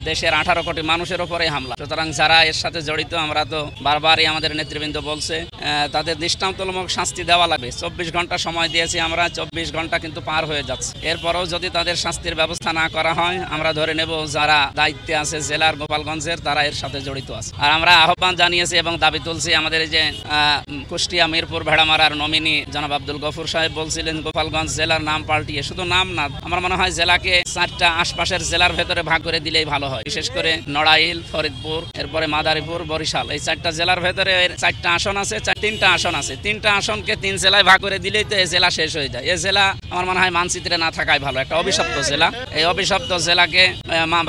দেশের 18 কোটি মানুষের উপরে হামলা। সুতরাং যারা এর সাথে জড়িত, আমরা তো বারবারই আমাদের নেতৃবৃন্দ বলছে তাদের দৃষ্টান্তমূলক শাস্তি দেওয়া লাগবে। 24 ঘন্টা সময় দিয়েছি আমরা, 24 ঘন্টা কিন্তু পার হয়ে যাচ্ছে। এরপরেও যদি তাদের শাস্তির ব্যবস্থা না করা হয়, আমরা ধরে নেব যারা দায়িত্বে আছে জেলার গোপালগঞ্জের, তারা এর সাথে জড়িত আছে। আর আমরা আহ্বান জানিয়েছি এবং দাবি তুলছি, আমাদের এই যে কুষ্টিয়া মিরপুর ভেড়ামারার নমিনি জনাব আব্দুল গফুর সাহেব বলছিলেন গোপালগঞ্জ জেলার নাম পাল্টিয়ে, শুধু নাম না, আমার মনে হয় জেলাকে 4টা আশপাশের জেলার ভেতরে ভাগ করে দিলেই ভালো হয়। বিশেষ করে নড়াইল, ফরিদপুর, এরপরে মাদারীপুর, বরিশাল, এই 4টা জেলার ভেতরে 4টা আসন আছে, 3টা আসন আছে। 3টা আসনকে 3 জেলায় ভাগ করে দিলেই তো এই জেলা শেষ হয়ে যায়। এই জেলা আমার মনে হয় মানচিত্রে না থাকাই ভালো, একটা অভিশপ্ত জেলা। এই অভিশপ্ত জেলাকে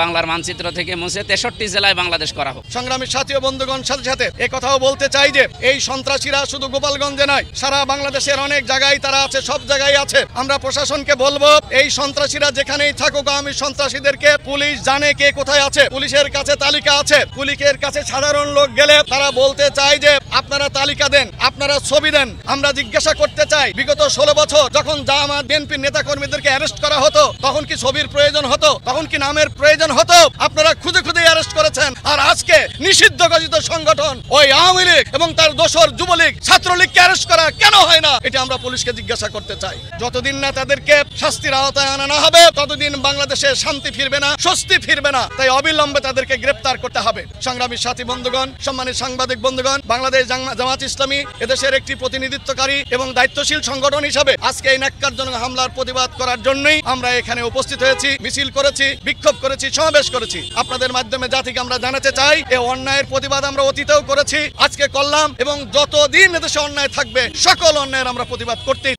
বাংলার মানচিত্র থেকে মুছে 63 জেলায় বাংলাদেশ করা হোক। সংগ্রামী সাথী ও বন্ধুগণ, সাথে সাথে এই কথাও বলতে চাই যে এই সন্ত্রাসীরা শুধু গোপালগঞ্জে নয়, সারা বাংলাদেশের অনেক জায়গায় তারা আছে, সব জায়গায় আছে। আমরা প্রশাসনকে বলবো, এই সন্ত্রাসীরা যেখানেই থাকুক, আমি সন্ত্রাসীদেরকে পুলিশ জানে কে কোথায় আছে, পুলিশের কাছে তালিকা আছে। পুলিশের কাছে সাধারণ লোক গেলে তারা বলতে চায় যে আপনারা তালিকা দেন, আপনারা ছবি দেন। আমরা জিজ্ঞাসা করতে চাই, বিগত 16 বছর যখন জামাত বিএনপির নেতা কর্মীদেরকে অ্যারেস্ট করা হতো, তখন কি ছবির প্রয়োজন হতো? তখন কি নামের প্রয়োজন হতো? আপনারা খুঁজে খুঁজে অ্যারেস্ট করেছেন। আর আজকে নিষিদ্ধ ঘোষিত সংগঠন ওই আওয়ামী লীগ এবং তার দোসর যুবলীগ, ছাত্রলীগকে অ্যারেস্ট করা কেন হয় না? এটা আমরা পুলিশকে জিজ্ঞাসা করতে চাই। যতদিন না তাদেরকে শাস্তির আওতায় আনা না হবে, ততদিন বাংলাদেশে শান্তি ফিরবে না, স্বস্তি ফিরবে না। তাই অবিলম্বে তাদেরকে গ্রেপ্তার করতে হবে। সংগ্রামী সাথী বন্ধুগণ, সম্মানিত সাংবাদিক বন্ধুগণ, বাংলাদেশ জামাত ইসলামী এদেশের একটি প্রতিনিধিত্বকারী এবং দায়িত্বশীল সংগঠন হিসাবে আজকে এই ন্যাক্কারজনক হামলার প্রতিবাদ করার জন্যই আমরা এখানে উপস্থিত হয়েছি, মিছিল করেছি, বিক্ষোভ করেছি, সমাবেশ করেছি। আপনাদের মাধ্যমে জাতিকে আমরা জানাতে চাই, এই অন্যায়ের প্রতিবাদ আমরা অতীতেও করেছি, আজকে করলাম এবং যতদিন এদেশে অন্যায় থাকবে সকল অন্যায়ের আমরা প্রতিবাদ করতেই